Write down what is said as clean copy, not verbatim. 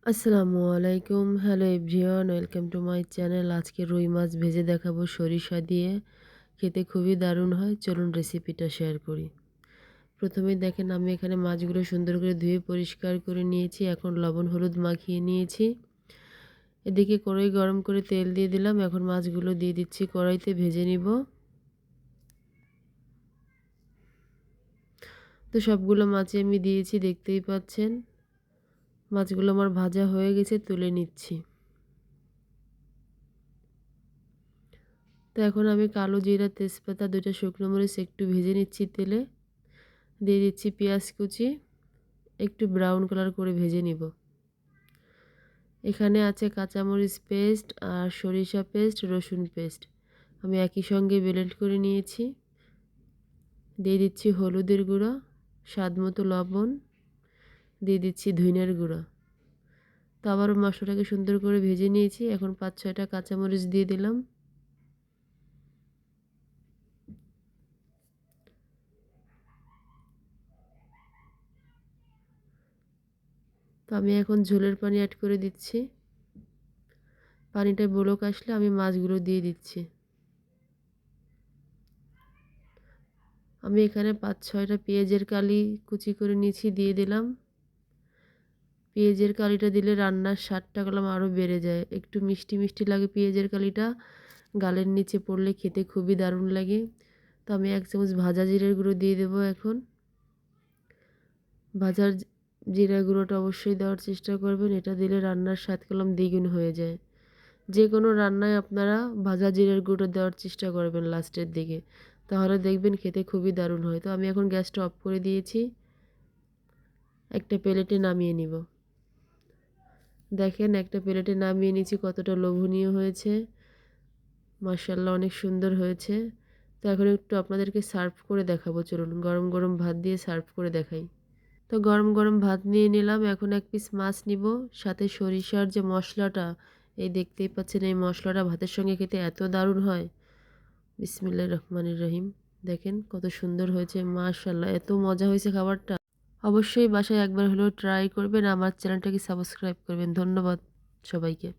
আসসালামু আলাইকুম। Hello everyone, welcome to my channel. আজকে রুই মাছ ভেজে দেখাবো সরিষা দিয়ে। খেতে খুবই দারুণ হয়। চলুন রেসিপিটা শেয়ার করি। প্রথমেই দেখেন আমি এখানে মাছগুলো সুন্দর করে ধুয়ে পরিষ্কার করে নিয়েছি। এখন লবণ হলুদ মাখিয়ে নিয়েছি। এদিকে কড়াই গরম করে তেল দিয়ে দিলাম। এখন মাছগুলো দিয়ে দিচ্ছি কড়াইতে, ভেজে নিব। তো সবগুলো মাছই আমি দিয়েছি, দেখতেই পাচ্ছেন। মাছগুলো আমার ভাজা হয়ে গেছে, তুলে নিচ্ছি। তো এখন আমি কালো জিরা, তেজপাতা, 2টা শুকনো মরিচ একটু ভেজে নিচ্ছি তেলে। দিয়ে দিচ্ছি পেঁয়াজ কুচি, একটু ব্রাউন কালার করে ভেজে নিব। এখানে আছে কাঁচামরিচ পেস্ট আর সরিষা পেস্ট, রসুন পেস্ট। আমি একই সঙ্গে ব্লেন্ড করে নিয়েছি। দিয়ে দিচ্ছি হলুদের গুঁড়া, স্বাদ মতো লবণ, দিয়ে দিচ্ছি ধনিয়ার গুঁড়া। তো আবারও মশলাটাকে সুন্দর করে ভেজে নিয়েছি। এখন 5-6টা কাঁচামরিচ দিয়ে দিলাম। তো আমি এখন ঝোলের পানি অ্যাড করে দিচ্ছি। পানিটা বলক আসলে আমি মাছগুলো দিয়ে দিচ্ছি। আমি এখানে 5-6টা পেঁয়াজের কালি কুচি করে নিয়েছি, দিয়ে দিলাম। পেঁয়াজের কালিটা দিলে রান্নার স্বাদটা গেলাম আরও বেড়ে যায়। একটু মিষ্টি মিষ্টি লাগে পেঁয়াজের কালিটা। গালের নিচে পড়লে খেতে খুবই দারুণ লাগে। তো আমি 1 চামচ ভাজা জিরের গুঁড়ো দিয়ে দেবো এখন। ভাজা জিরা গুঁড়োটা অবশ্যই দেওয়ার চেষ্টা করবেন। এটা দিলে রান্নার স্বাদ কলম দ্বিগুণ হয়ে যায়। যে কোনো রান্নায় আপনারা ভাজা জিরের গুঁড়ো দেওয়ার চেষ্টা করবেন লাস্টের দিকে, তাহলে দেখবেন খেতে খুবই দারুণ হয়। তো আমি এখন গ্যাসটা অফ করে দিয়েছি। একটা প্লেটে নামিয়ে নিব। দেখেন একটা প্লেটে নামিয়ে নিয়েছি, কতটা লোভনীয় হয়েছে। মাশাআল্লাহ, অনেক সুন্দর হয়েছে। তো এখন একটু আপনাদেরকে সার্ভ করে দেখাবো। চলুন গরম গরম ভাত দিয়ে সার্ভ করে দেখাই। তো গরম গরম ভাত নিয়ে নিলাম। এখন এক পিস মাছ নিব, সাথে সরিষার যে মশলাটা, এই দেখতেই পাচ্ছেন, এই মশলাটা ভাতের সঙ্গে খেতে এত দারুণ হয়। বিসমিল্লাহির রহমানির রহিম। দেখেন কত সুন্দর হয়েছে, মাশাআল্লাহ, এত মজা হয়েছে খাবারটা। অবশ্যই বাসায় একবার হলেও ট্রাই করবেন। আমার চ্যানেলটাকে সাবস্ক্রাইব করবেন। ধন্যবাদ সবাইকে।